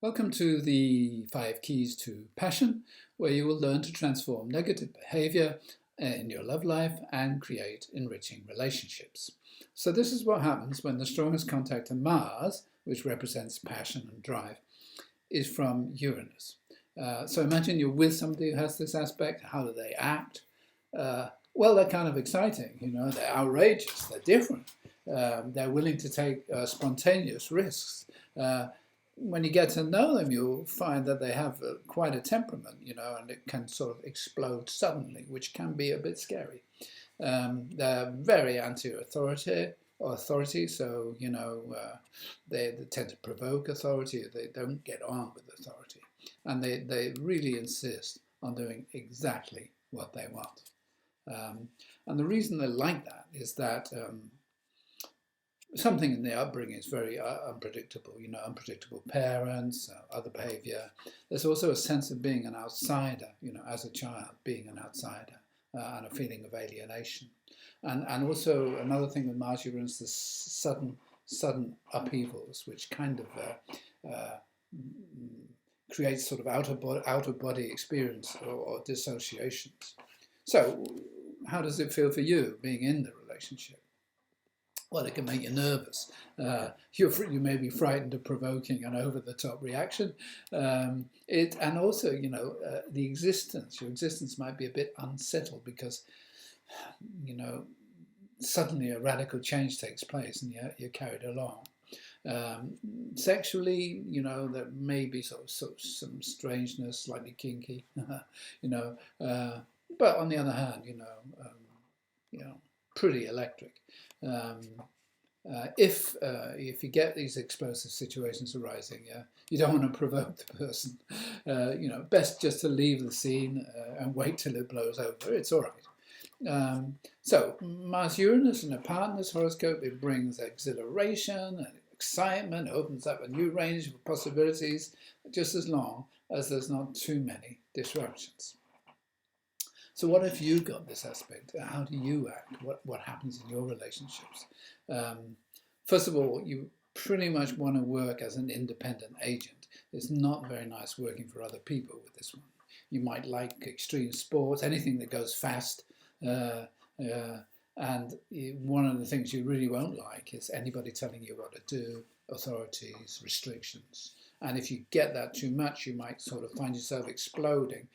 Welcome to the 5 Keys to Passion, where you will learn to transform negative behavior in your love life and create enriching relationships. So this is what happens when the strongest contact to Mars, which represents passion and drive, is from Uranus. So imagine you're with somebody who has this aspect. How do they act? Well, they're kind of exciting, they're outrageous, they're different. They're willing to take spontaneous risks. When you get to know them, you'll find that they have quite a temperament, and it can sort of explode suddenly, which can be a bit scary. They're very anti-authority, so, they tend to provoke authority. They don't get on with authority. And they really insist on doing exactly what they want. And the reason they're like that is that something in their upbringing is very unpredictable, unpredictable parents, other behavior. There's also a sense of being an outsider, as a child, being an outsider, and a feeling of alienation. And also another thing with Mars-Uranus, the sudden upheavals, which kind of creates sort of out-of-body experience or dissociations. So how does it feel for you being in the relationship? Well, it can make you nervous. You may be frightened of provoking an over-the-top reaction. And also, your existence might be a bit unsettled because, suddenly a radical change takes place and you're carried along. Sexually, there may be sort of some strangeness, slightly kinky, but on the other hand, pretty electric. If you get these explosive situations arising, you don't want to provoke the person. Best just to leave the scene and wait till it blows over. It's all right. So Mars-Uranus in a partner's horoscope, it brings exhilaration and excitement, opens up a new range of possibilities, just as long as there's not too many disruptions. So what if you got this aspect? How do you act? What happens in your relationships? First of all, you pretty much want to work as an independent agent. It's not very nice working for other people with this one. You might like extreme sports, anything that goes fast. And one of the things you really won't like is anybody telling you what to do, authorities, restrictions. And if you get that too much, you might sort of find yourself exploding.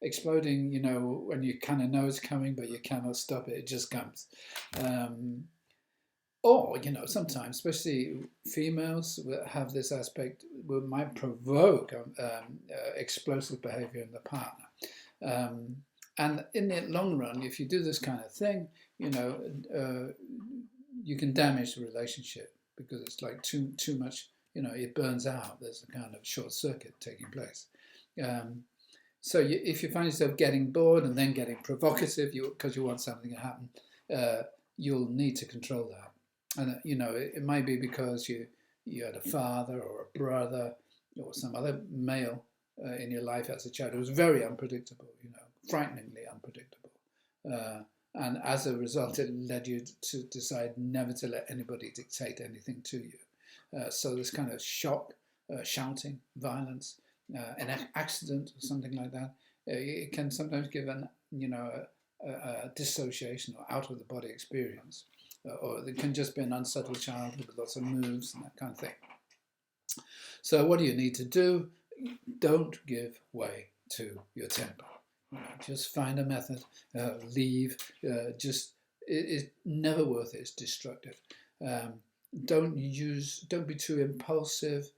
Exploding, when you kind of know it's coming, but you cannot stop it. It just comes. Or, sometimes, especially females have this aspect might provoke explosive behavior in the partner. And in the long run, if you do this kind of thing, you can damage the relationship because it's like too much, it burns out. There's a kind of short circuit taking place. So if you find yourself getting bored and then getting provocative because you want something to happen, you'll need to control that. And it might be because you had a father or a brother or some other male in your life as a child who was very unpredictable, frighteningly unpredictable. And as a result, it led you to decide never to let anybody dictate anything to you. So this kind of shock, shouting, violence, an accident or something like that, it can sometimes give a dissociation or out of the body experience, or it can just be an unsettled child with lots of moves and that kind of thing. So what do you need to do? Don't give way to your temper. Just find a method. Leave. It's never worth it. It's destructive. Don't be too impulsive.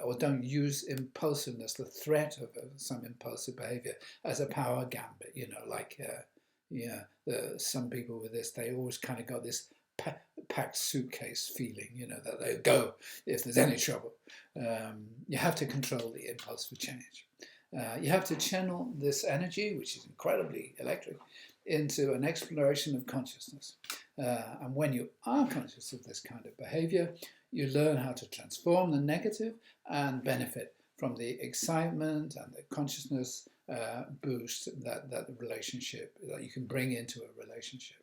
Or don't use impulsiveness, the threat of some impulsive behavior, as a power gambit. Some people with this, they always kind of got this packed suitcase feeling, that they'll go if there's any trouble. You have to control the impulse for change. You have to channel this energy, which is incredibly electric, into an exploration of consciousness. And when you are conscious of this kind of behavior, you learn how to transform the negative and benefit from the excitement and the consciousness boost that you can bring into a relationship.